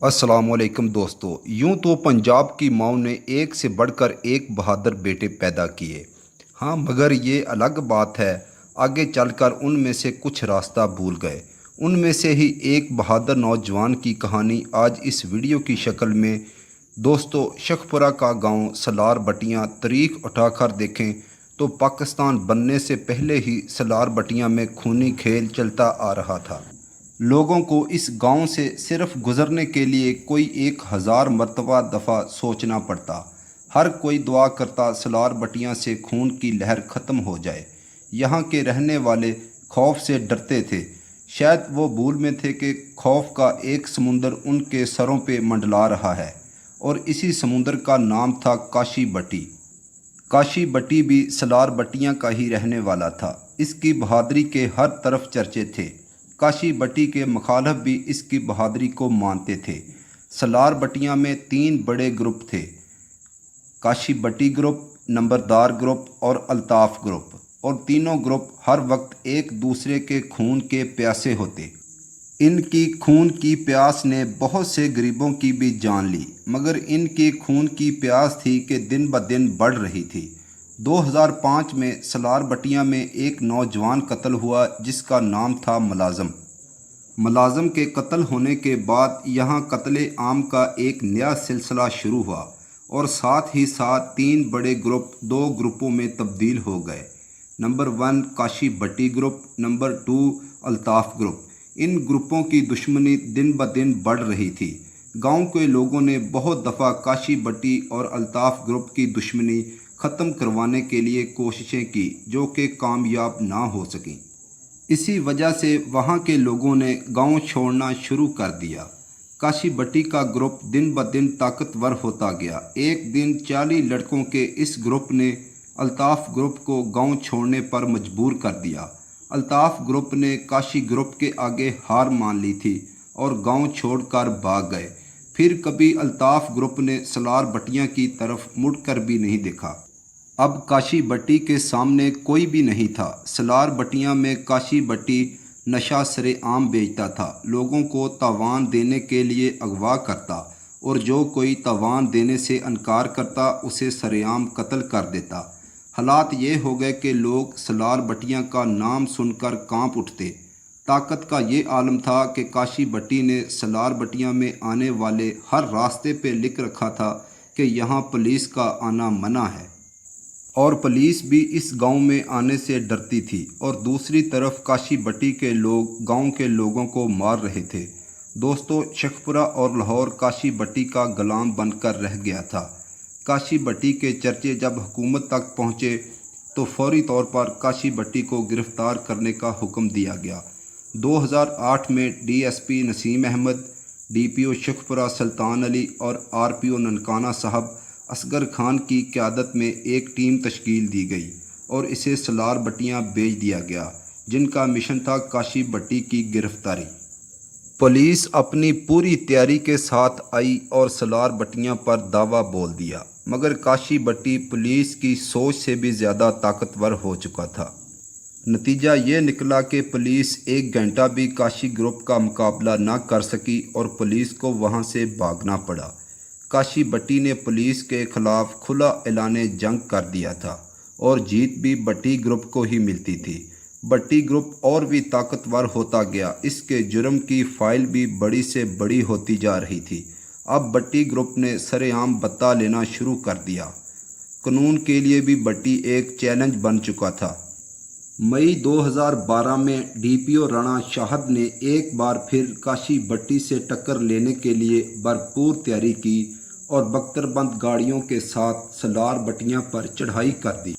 अस्सलाम वालेकुम दोस्तों। यूं तो पंजाब की माओ ने एक से बढ़कर एक बहादुर बेटे पैदा किए। हाँ, मगर ये अलग बात है, आगे चलकर उनमें से कुछ रास्ता भूल गए। उनमें से ही एक बहादुर नौजवान की कहानी आज इस वीडियो की शक्ल में। दोस्तों, शखपुरा का गांव सलार बटियां तारीख उठाकर देखें तो पाकिस्तान बनने से पहले ही सलार बटियां में खूनी खेल चलता आ रहा था। लोगों को इस गांव से सिर्फ गुजरने के लिए कोई 1000 मरतबा दफ़ा सोचना पड़ता। हर कोई दुआ करता सलार बटियां से खून की लहर ख़त्म हो जाए। यहाँ के रहने वाले खौफ से डरते थे। शायद वो भूल में थे कि खौफ का एक समुंदर उनके सरों पे मंडला रहा है, और इसी समुंदर का नाम था काशी बटी। काशी बटी भी सलार बटियां का ही रहने वाला था। इसकी बहादुरी के हर तरफ चर्चे थे। काशी बटी के मुखालफ भी इसकी बहादुरी को मानते थे। सलार बटियां में 3 बड़े ग्रुप थे: काशी बटी ग्रुप, नंबरदार ग्रुप और अल्ताफ़ ग्रुप। और तीनों ग्रुप हर वक्त एक दूसरे के खून के प्यासे होते। इनकी खून की प्यास ने बहुत से गरीबों की भी जान ली, मगर इनकी खून की प्यास थी कि दिन ब दिन बढ़ रही थी। 2005 में सलार बटियां में एक नौजवान कत्ल हुआ जिसका नाम था मुलाज़म। मुलाज़म के कत्ल होने के बाद यहाँ कत्ले आम का एक नया सिलसिला शुरू हुआ, और साथ ही साथ 3 बड़े ग्रुप 2 ग्रुपों में तब्दील हो गए: नंबर 1 काशी बटी ग्रुप, नंबर 2 अल्ताफ़ ग्रुप। इन ग्रुपों की दुश्मनी दिन ब दिन बढ़ रही थी। गांव के लोगों ने बहुत दफ़ा काशी बटी और अल्ताफ़ ग्रुप की दुश्मनी ख़त्म करवाने के लिए कोशिशें की, जो कि कामयाब ना हो सकीं। इसी वजह से वहां के लोगों ने गांव छोड़ना शुरू कर दिया। काशी बटी का ग्रुप दिन ब दिन ताकतवर होता गया। एक दिन 40 लड़कों के इस ग्रुप ने अल्ताफ़ ग्रुप को गांव छोड़ने पर मजबूर कर दिया। अल्ताफ़ ग्रुप ने काशी ग्रुप के आगे हार मान ली थी और गांव छोड़कर भाग गए। फिर कभी अल्ताफ़ ग्रुप ने सलार बटियां की तरफ मुड़कर भी नहीं देखा। अब काशी बटी के सामने कोई भी नहीं था। सलार बटियां में काशी बटी नशा सरेआम बेचता था, लोगों को तावान देने के लिए अगवा करता, और जो कोई तावान देने से इनकार करता उसे सरेआम कत्ल कर देता। हालात ये हो गए कि लोग सलार बटियां का नाम सुनकर कांप उठते। ताकत का ये आलम था कि काशी बटी ने सलार बटियां में आने वाले हर रास्ते पे लिख रखा था कि यहाँ पुलिस का आना मना है, और पुलिस भी इस गांव में आने से डरती थी। और दूसरी तरफ काशी बटी के लोग गांव के लोगों को मार रहे थे। दोस्तों, शखपुरा और लाहौर काशी बटी का गुलाम बनकर रह गया था। काशी बटी के चर्चे जब हुकूमत तक पहुँचे तो फौरी तौर पर काशी बटी को गिरफ्तार करने का हुक्म दिया गया। 2008 में DSP नसीम अहमद, DPO शखपुरा सुल्तान अली और RPO ननकाना साहब असगर खान की क़यादत में एक टीम तश्कील दी गई और इसे सलार बटियां भेज दिया गया, जिनका मिशन था काशी बटी की गिरफ्तारी। पुलिस अपनी पूरी तैयारी के साथ आई और सलार बटियां पर दावा बोल दिया, मगर काशी बटी पुलिस की सोच से भी ज़्यादा ताकतवर हो चुका था। नतीजा ये निकला कि पुलिस 1 घंटा भी काशी ग्रुप का मुकाबला न कर सकी और पुलिस को वहां से भागना पड़ा। काशी बटी ने पुलिस के खिलाफ खुला ऐलाने जंग कर दिया था और जीत भी बटी ग्रुप को ही मिलती थी। बटी ग्रुप और भी ताकतवर होता गया। इसके जुर्म की फाइल भी बड़ी से बड़ी होती जा रही थी। अब बटी ग्रुप ने सरेआम बत्ता लेना शुरू कर दिया। कानून के लिए भी बटी एक चैलेंज बन चुका था। मई 2012 में DPO राणा शाहद ने एक बार फिर काशी बटी से टक्कर लेने के लिए भरपूर तैयारी की और बख्तरबंद गाड़ियों के साथ सलार बटियां पर चढ़ाई कर दी।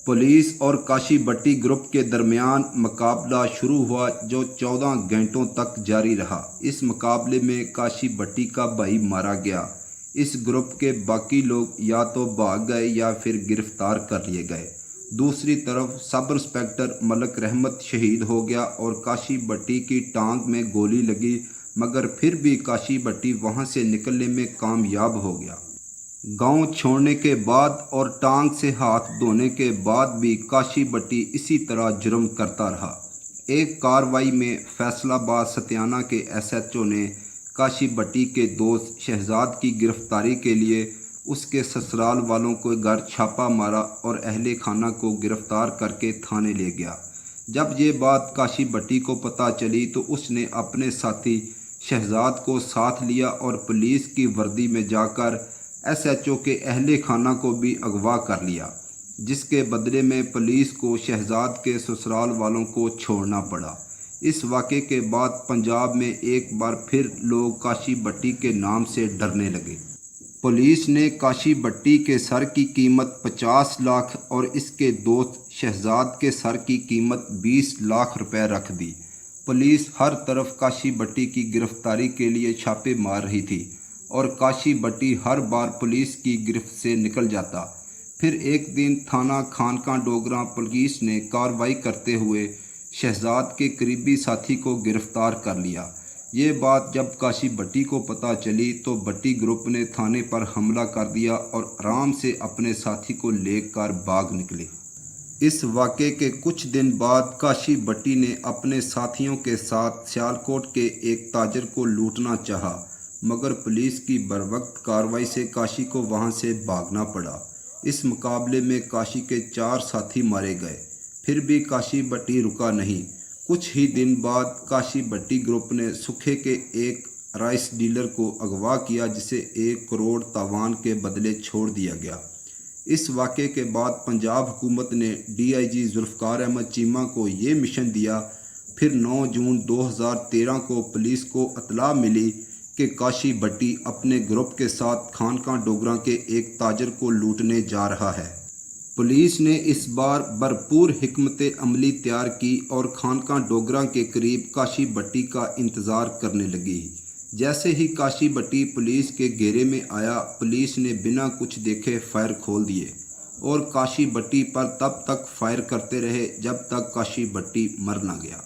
पुलिस और काशी बटी ग्रुप के दरमियान मुकाबला शुरू हुआ, जो 14 घंटों तक जारी रहा। इस मुकाबले में काशी बटी का भाई मारा गया। इस ग्रुप के बाकी लोग या तो भाग गए या फिर गिरफ्तार कर लिए गए। दूसरी तरफ सब इंस्पेक्टर मलक रहमत शहीद हो गया और काशी बटी की टांग में गोली लगी, मगर फिर भी काशी बटी वहां से निकलने में कामयाब हो गया। गांव छोड़ने के बाद और टांग से हाथ धोने के बाद भी काशी बटी इसी तरह जुर्म करता रहा। एक कार्रवाई में फैसलाबाद सत्याना के SHO ने काशी भट्टी के दोस्त शहजाद की गिरफ्तारी के लिए उसके ससुराल वालों को घर छापा मारा और अहले खाना को गिरफ्तार करके थाने ले गया। जब ये बात काशी भट्टी को पता चली तो उसने अपने साथी शहजाद को साथ लिया और पुलिस की वर्दी में जाकर एसएचओ के अहले खाना को भी अगवा कर लिया, जिसके बदले में पुलिस को शहजाद के ससुराल वालों को छोड़ना पड़ा। इस वाक़े के बाद पंजाब में एक बार फिर लोग काशी भट्टी के नाम से डरने लगे। पुलिस ने काशी भट्टी के सर की कीमत 50 लाख और इसके दोस्त शहजाद के सर की कीमत 20 लाख रुपए रख दी। पुलिस हर तरफ काशी भट्टी की गिरफ्तारी के लिए छापे मार रही थी और काशी भट्टी हर बार पुलिस की गिरफ्त से निकल जाता। फिर एक दिन थाना खानका डोगरा पुलिस ने कार्रवाई करते हुए शहजाद के करीबी साथी को गिरफ्तार कर लिया। ये बात जब काशी भट्टी को पता चली तो भट्टी ग्रुप ने थाने पर हमला कर दिया और आराम से अपने साथी को लेकर भाग निकले। इस वाक़े के कुछ दिन बाद काशी भट्टी ने अपने साथियों के साथ सियालकोट के एक ताजर को लूटना चाहा, मगर पुलिस की बरवक्त कार्रवाई से काशी को वहां से भागना पड़ा। इस मुकाबले में काशी के 4 साथी मारे गए, फिर भी काशी भट्टी रुका नहीं। कुछ ही दिन बाद काशी भट्टी ग्रुप ने सुखे के एक राइस डीलर को अगवा किया, जिसे 1 करोड़ तावान के बदले छोड़ दिया गया। इस वाक़े के बाद पंजाब हुकूमत ने डीआईजी जुल्फ़िकार अहमद चीमा को ये मिशन दिया। फिर 9 जून 2013 को पुलिस को इत्तला मिली कि काशी भट्टी अपने ग्रुप के साथ खानका डोगरा के एक ताजर को लूटने जा रहा है। पुलिस ने इस बार भरपूर हिकमत अमली तैयार की और खानका डोगरा के करीब काशी भट्टी का इंतज़ार करने लगी। जैसे ही काशी भट्टी पुलिस के घेरे में आया, पुलिस ने बिना कुछ देखे फायर खोल दिए और काशी भट्टी पर तब तक फायर करते रहे जब तक काशी भट्टी मर ना गया।